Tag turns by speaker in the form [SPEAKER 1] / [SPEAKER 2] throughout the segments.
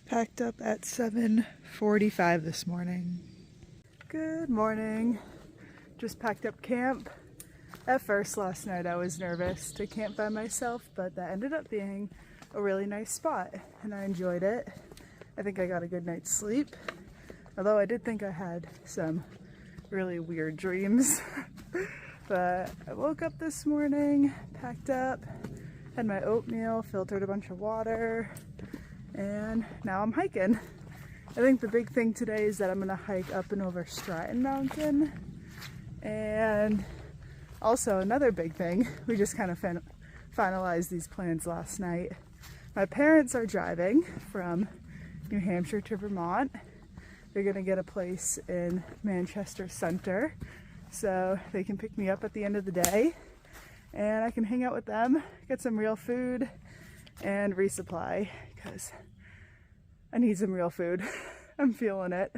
[SPEAKER 1] Packed up at 7:45 this morning. Good morning. Just packed up camp. At first last night I was nervous to camp by myself, but that ended up being a really nice spot and I enjoyed it. I think I got a good night's sleep, although I did think I had some really weird dreams. But I woke up this morning, packed up, had my oatmeal, filtered a bunch of water, and now I'm hiking. I think the big thing today is that I'm gonna hike up and over Stratton Mountain. And also another big thing, we just kind of finalized these plans last night. My parents are driving from New Hampshire to Vermont. They're gonna get a place in Manchester Center so they can pick me up at the end of the day and I can hang out with them, get some real food and resupply because I need some real food. I'm feeling it.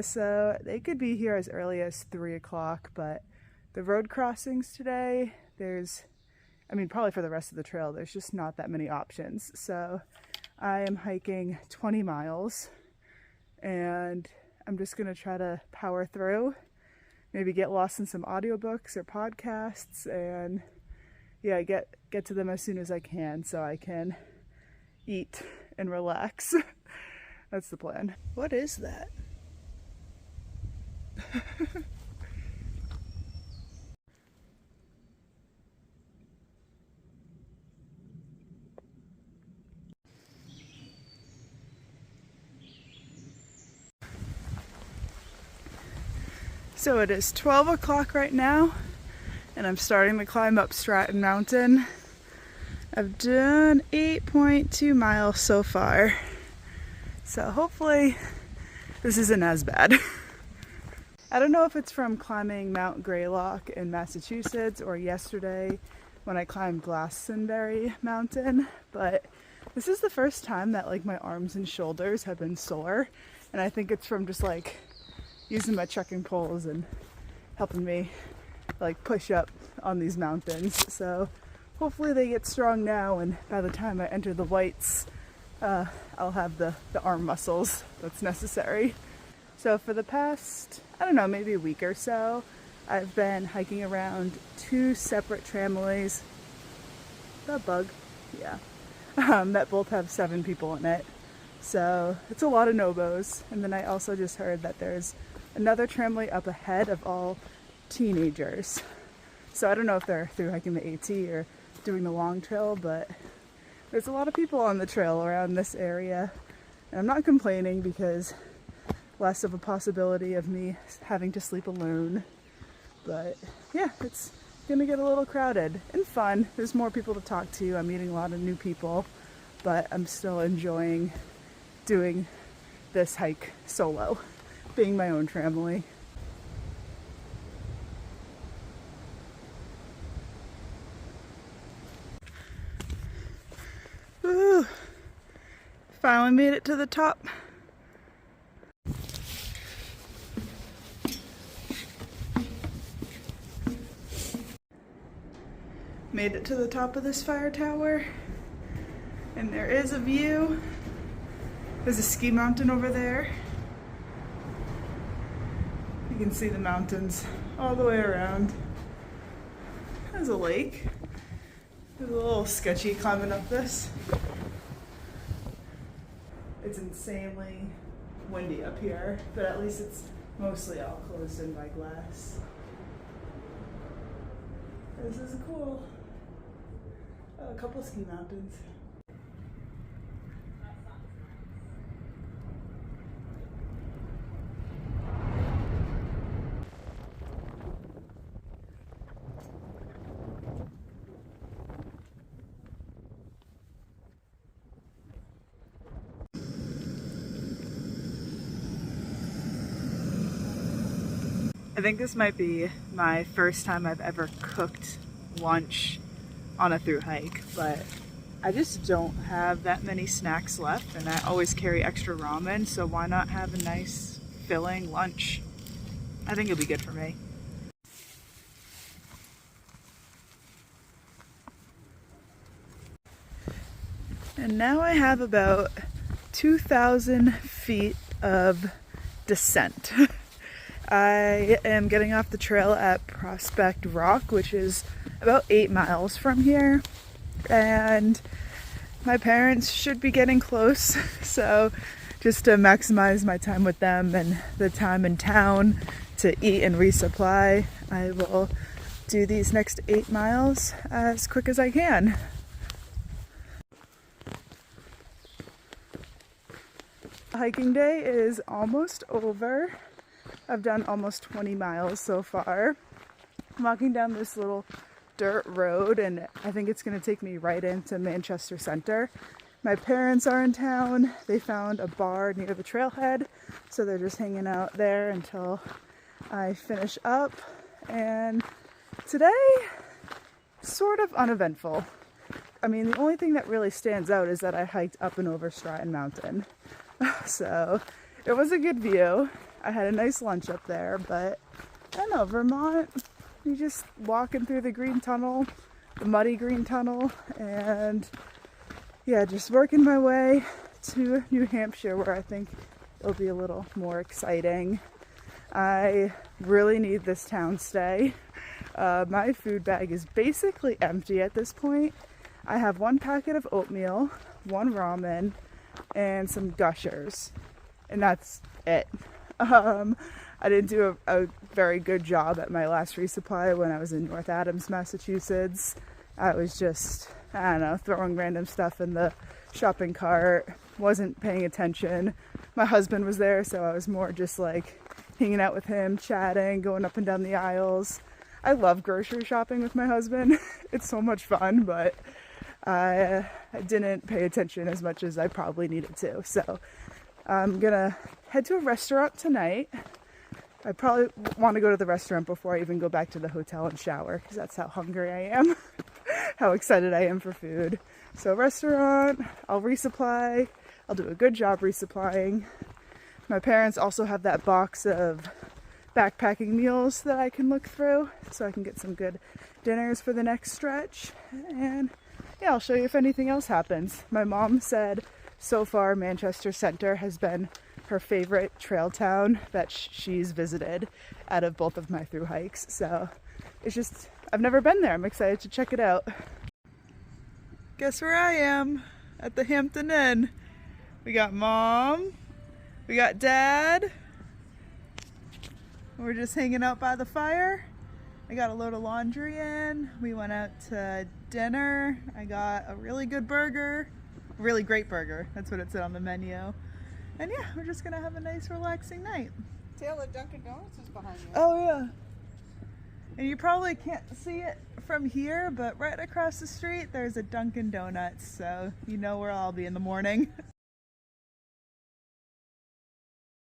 [SPEAKER 1] So they could be here as early as 3 o'clock, but the road crossings today, probably for the rest of the trail, there's just not that many options. So I am hiking 20 miles and I'm just gonna try to power through, maybe get lost in some audiobooks or podcasts, and yeah, get to them as soon as I can so I can eat and relax. That's the plan. What is that? So it is 12 o'clock right now, and I'm starting to climb up Stratton Mountain. I've done 8.2 miles so far, so hopefully this isn't as bad. I don't know if it's from climbing Mount Greylock in Massachusetts or yesterday when I climbed Glastonbury Mountain, but this is the first time that like my arms and shoulders have been sore, and I think it's from just like using my trekking poles and helping me like push up on these mountains. So hopefully they get strong now, and by the time I enter the whites, I'll have the arm muscles that's necessary. So for the past, I don't know, maybe a week or so, I've been hiking around 2 separate tramways. That bug? Yeah. That both have 7 people in it. So it's a lot of nobos. And then I also just heard that there's another tramway up ahead of all teenagers. So I don't know if they're through hiking the AT or doing the long trail, but there's a lot of people on the trail around this area. And I'm not complaining because less of a possibility of me having to sleep alone. But yeah, it's gonna get a little crowded and fun. There's more people to talk to. I'm meeting a lot of new people, but I'm still enjoying doing this hike solo, being my own family. Woo! Finally made it to the top. Made it to the top of this fire tower, and there is a view. There's a ski mountain over there. You can see the mountains all the way around. There's a lake. It's a little sketchy climbing up this. It's insanely windy up here, but at least it's mostly all closed in by glass. This is cool. A couple ski mountains. I think this might be my first time I've ever cooked lunch on a through hike, but I just don't have that many snacks left, and I always carry extra ramen, so why not have a nice filling lunch? I think it'll be good for me. And now I have about 2,000 feet of descent. I am getting off the trail at Prospect Rock, which is about 8 miles from here, and my parents should be getting close, so just to maximize my time with them and the time in town to eat and resupply, I will do these next 8 miles as quick as I can. Hiking day is almost over. I've done almost 20 miles so far. I'm walking down this little dirt road and I think it's going to take me right into Manchester Center. My parents are in town. They found a bar near the trailhead, so they're just hanging out there until I finish up. And today, sort of uneventful. I mean, the only thing that really stands out is that I hiked up and over Stratton Mountain. So it was a good view. I had a nice lunch up there, but I don't know, Vermont, you just walking through the green tunnel, the muddy green tunnel, and yeah, just working my way to New Hampshire, where I think it'll be a little more exciting. I really need this town stay. My food bag is basically empty at this point. I have 1 packet of oatmeal, 1 ramen, and some Gushers, and that's it. I didn't do a very good job at my last resupply when I was in North Adams, Massachusetts. I was just, I don't know, throwing random stuff in the shopping cart, wasn't paying attention. My husband was there, so I was more just like hanging out with him, chatting, going up and down the aisles. I love grocery shopping with my husband. It's so much fun, but I didn't pay attention as much as I probably needed to. So I'm gonna head to a restaurant tonight. I probably want to go to the restaurant before I even go back to the hotel and shower, because that's how hungry I am, how excited I am for food. So restaurant, I'll resupply. I'll do a good job resupplying. My parents also have that box of backpacking meals that I can look through, so I can get some good dinners for the next stretch. And yeah, I'll show you if anything else happens. My mom said so far Manchester Center has been her favorite trail town that she's visited out of both of my through hikes. So it's just, I've never been there. I'm excited to check it out. Guess where I am? At the Hampton Inn. We got Mom, we got Dad. We're just hanging out by the fire. I got a load of laundry in. We went out to dinner. I got a really good burger, a really great burger. That's what it said on the menu. And yeah, we're just gonna have a nice relaxing night.
[SPEAKER 2] Taylor Dunkin' Donuts is behind you.
[SPEAKER 1] Oh yeah. And you probably can't see it from here, but right across the street there's a Dunkin' Donuts, so you know where I'll be in the morning.